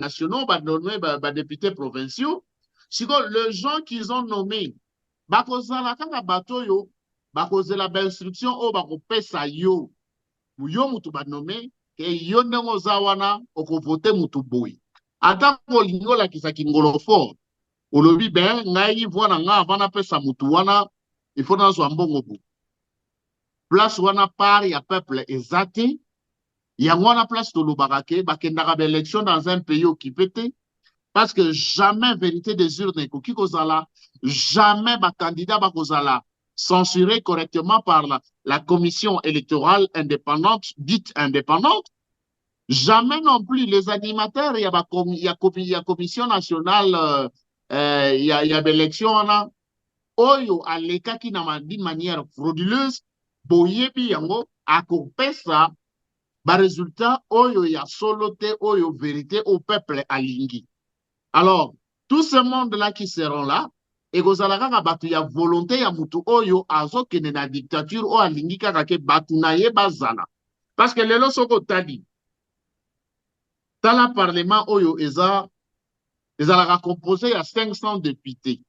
nationaux, bah nommé bah députés provinciaux. Sinon, les gens qu'ils ont nommés, bah kozala kaka bato yo, bah kozela ba instruction o bah kopesa yo, yo mutu ba nommé, ke yo ndenge oza wana okovote mutu boy. Ata kolingo la kisaki ngolofo, olobi ben ngai vwana nga avana pesa mutu wana, il faut nazwa mbongo bu. Place wana part ya peuple ezate, yango wana place tolobaka ke bakendaka ba élection dans un pays occupé te, parce que jamais vérité des urnes ekoki kozala, jamais bakandidat bakozala censuré correctement par la commission électorale indépendante, dite indépendante. Jamais non plus les animateurs, il y a commission nationale, il y a l'élection, oyo alekaki d'une manière frauduleuse, boyebi yango, akopesa, ba résultat, oyo ya solote, oyo vérité au peuple alingi. Alors, tout ce monde-là qui seront là, et kozalaka batu ya volonté ya mutu oyo azo kene na dictature o alingi kaka ke batu na ye bazala. Parce que lelo soko tali, tala parlement oyo ezalaka composé ya 500 députés.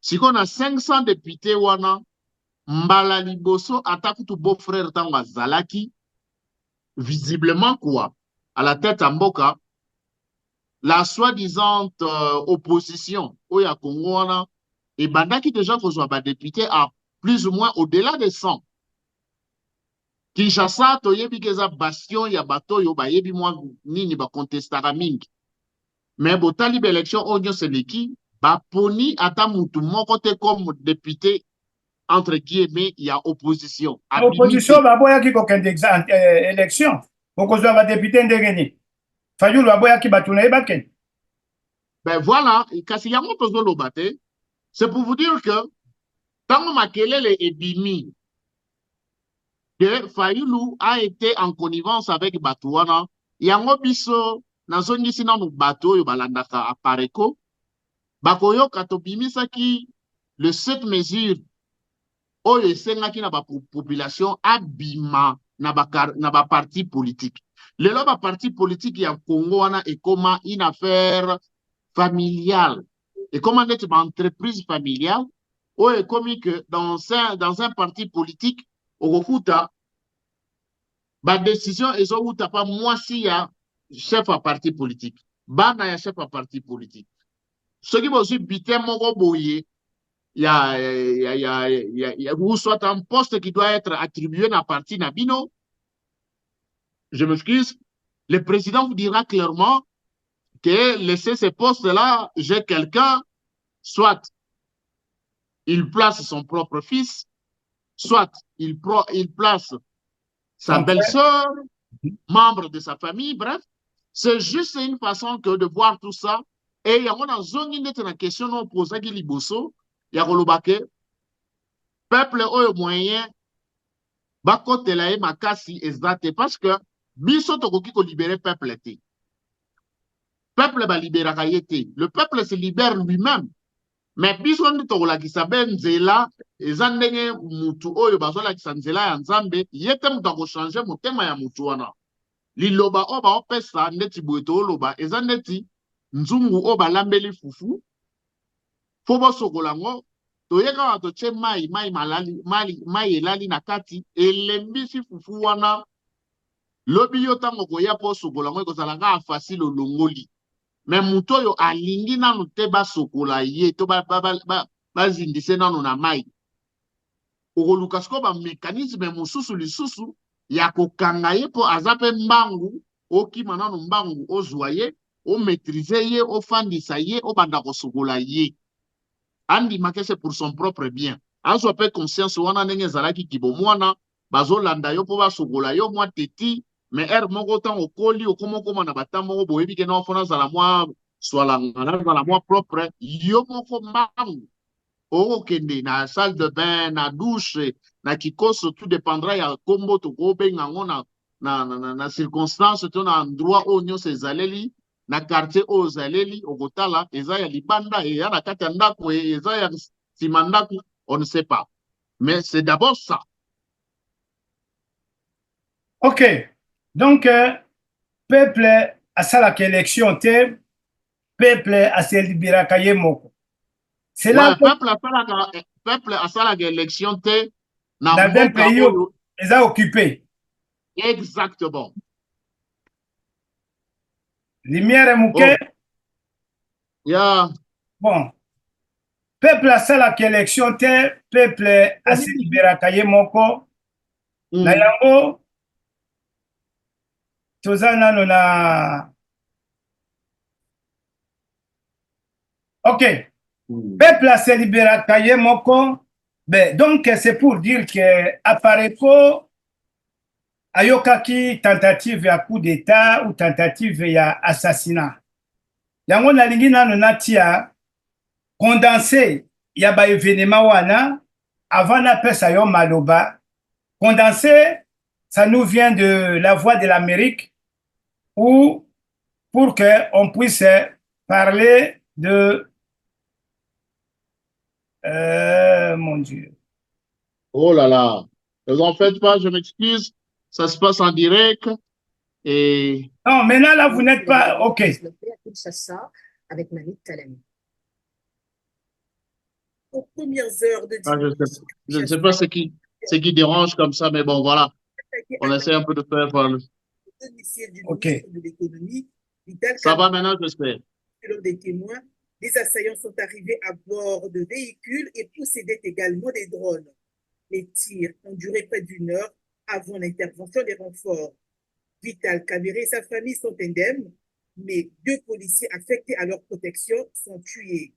Si on a 500 députés wana, mbala liboso atakutu beau-frère tanga zalaki, visiblement quoi, à la tête en mboka, la soi-disant opposition au Congo wana, et bandaki déjà qu'on soit député à plus ou moins au-delà de 100. Kinshasa, toyebi keza bastion ya bato yo ba yebi mwa nini ba contestara mingi. Mais botali ba élection onyo seleki, ba poni ata mutu moko te comme député entre guillemets ya opposition. Opposition ba boya ki ko kende élection. Okozwa ba député ndengeni. Fayulu ba boya ki batuna e baken. Ben voilà, kasi yango tozo lobate. C'est pour vous dire que tant makelele ebimi que Fayulu a été en connivence avec Batouana, yango biso nazongisi nanu bato oyo balandaka apareko, bakoyo katobimisaki le 7 mesures oyo esengaki na ba population abima na ba parti politique. Lelo ba parti politique ya Congo wana ekoma une affaire familiale. Et comment être une entreprise familiale, ou est comme que dans un parti politique, au Rokuta, la décision est au pas moi si y a chef à parti politique. Bana ya chef à parti politique. Ce qui va aussi biter mon boye, il y a, ou soit un poste qui doit être attribué à parti Nabino. Je m'excuse. Le président vous dira clairement que laisser ces postes-là, j'ai quelqu'un, soit il place son propre fils, soit il place sa belle-sœur, membre de sa famille, bref. C'est juste une façon que de voir tout ça. Et il y a une zone qui est une question non posée qui liboso, il y a le peuple au moyen, bakote la makasi ezate parce que biso tokoki ko libérer peuple té. Peuple ba libéra yete. Le peuple se libère lui-même. Mais biso tokolakisa benzela eza ndenge mutu oyo bazolakisa nzela ya nzambe yete mutu akochange motema ya mutu wana. Liloba o baopesa ndeti boye toloba eza ndeti nzungu o balambeli fufu fo bosokola ngo toyeka wato che mai elali na kati elembisi fufu wana lobi yo tango koya po sokola ngo ekozalaka afasile olongoli. Mais mutu oyo alingi nanu te basokola ye to bazindise nanu na mai okoluka siko bamécanisme mosusu lisusu ya kokanga ye po aza mpe mbangu okima nanu mbangu ozwa ye omaîtrise ye ofandisa ye obanda kosokola ye andimaka c'est pour son propre bien azwa mpe conscience wana ndenge ezalaki kibomwana bazolanda yo mpo basokola yo mwa teti. Mais ere moko ntango okoli okoma na bata moko boyebi ke na ofona azala mwa swalanga nazala mwa propre yo moko mbangu okokende na salle de bain na douche na kikoso tout dépendra ya kombo tokobenga ngo na circonstance to na endroit oyo nyonso ezaleli na quartier oyo ezaleli okotala eza ya libanda eya na kati ya ndako eza ya nsima ndako on ne sait pas. Mais c'est d'abord ça. Ok. Donc, peuple asalaka élection te peuple aselibiraka ye moko. C'est là Ouais, peuple asalaka élection te na dans un mboka pays oyo. ils ont occupé. Exactement. Lumière muke. Oh, yeah. Bon. Peuple asalaka élection te peuple aselibiraka ye moko. Na yango toza nano na ok. Peuple aselibiraka ye moko. Ben, donc c'est pour dire que Apareko ayokaki tentative ya coup d'état ou tentative ya assassinat. Yango nalingi nano natia condensé ya ba événement wana avant napesa yo maloba. Condensé, ça nous vient de la voix de l'Amérique ou pour qu'on puisse parler de mon Dieu. Oh là là. Ne vous en faites pas, je m'excuse. Ça se passe en direct. Et... Non, maintenant là, vous n'êtes pas... OK. Avec Malik Talami. Aux premières heures de je ne sais pas ce qui dérange comme ça, mais bon, voilà. On essaie un peu de faire parler. OK. Ça va maintenant, j'espère. Selon des témoins, les assaillants sont arrivés à bord de véhicules et possédaient également des drones. Les tirs ont duré près d'une heure avant l'intervention des renforts. Vital Kamerhe et sa famille sont indemnes, mais 2 policiers affectés à leur protection sont tués.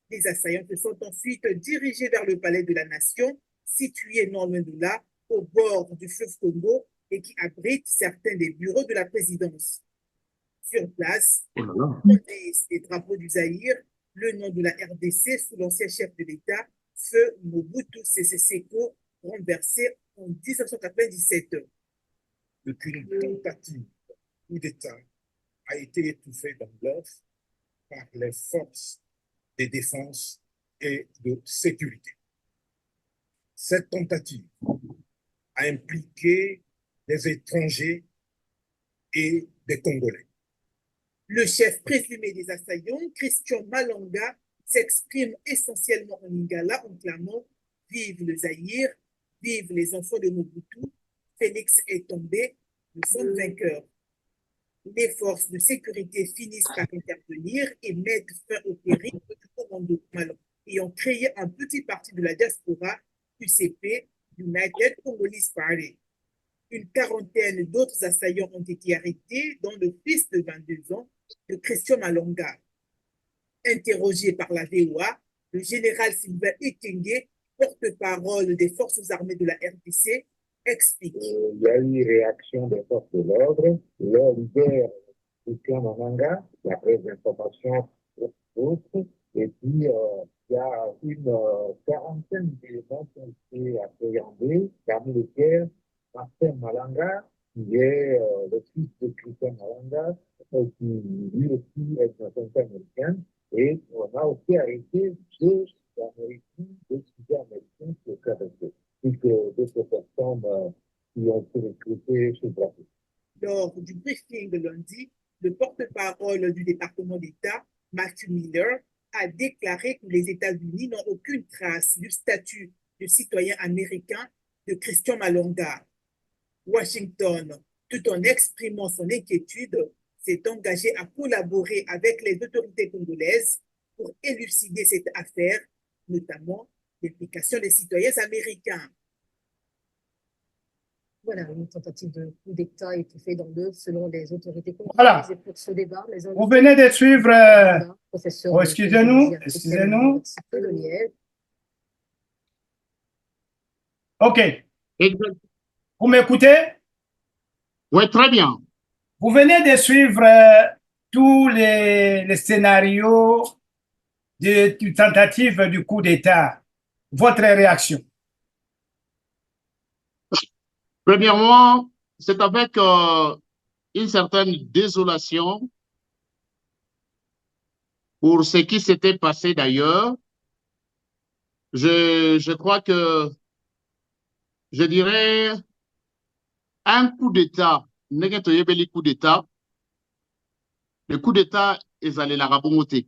Les assaillants se sont ensuite dirigés vers le palais de la Nation, situé non loin de là, au bord du fleuve Congo, et qui abrite certains des bureaux de la présidence. Sur place, les drapeaux du Zaïre, le nom de la RDC sous l'ancien chef de l'État, feu Mobutu Sese Seko, renversé en 1997. Aucune tentative coup d'État a été étouffée dans l'œuf par les forces de défense et de sécurité. Cette tentative a impliqué des étrangers et des Congolais. Le chef présumé des assaillants, Christian Malonga, s'exprime essentiellement en lingala en clamant « Vive le Zaïre, vive les enfants de Mobutu, Félix est tombé, nous sommes vainqueurs ». Les forces de sécurité finissent par intervenir et mettent fin au péril du commando Malon, ayant créé un petit parti de la diaspora UCP, United Congolese Party. Une quarantaine d'autres assaillants ont été arrêtés, dont le fils de 22 ans de Christian Malonga. Interrogé par la VOA, le général Sylvain Ekenge, porte-parole des forces armées de la RDC, explique. Il y a eu réaction des forces de l'ordre. Leur leader, Christian Malonga, d'après les informations d'autres, et puis il y a une quarantaine d'éléments qui ont été appréhendés, parmi lesquels Martin Malanga, qui est le fils de Christian Malanga, qui lui aussi est un citoyen américain, et on a aussi arrêté 2 Américains, 2 citoyens américains qui étaient arrêtés, et que d'autres personnes qui ont été recrutées sur Brésil. Lors du briefing de lundi, le porte-parole du département d'État, Matthew Miller, a déclaré que les États-Unis n'ont aucune trace du statut de citoyen américain de Christian Malonga. Washington, tout en exprimant son inquiétude, s'est engagé à collaborer avec les autorités congolaises pour élucider cette affaire, notamment l'implication des citoyens américains. Voilà, une tentative de coup d'État étouffée dans l'œuf selon les autorités congolaises. Voilà. Et pour ce débat, Vous venez de suivre... professeur Oh, excusez-nous. OK. Exact. Vous m'écoutez? Oui, très bien. Vous venez de suivre tous les scénarios de tentative du coup d'État. Votre réaction? Premièrement, c'est avec une certaine désolation pour ce qui s'était passé d'ailleurs. Je crois que, je dirais, un coup d'État, coup d'État, le coup d'état ezalelaka bongo te.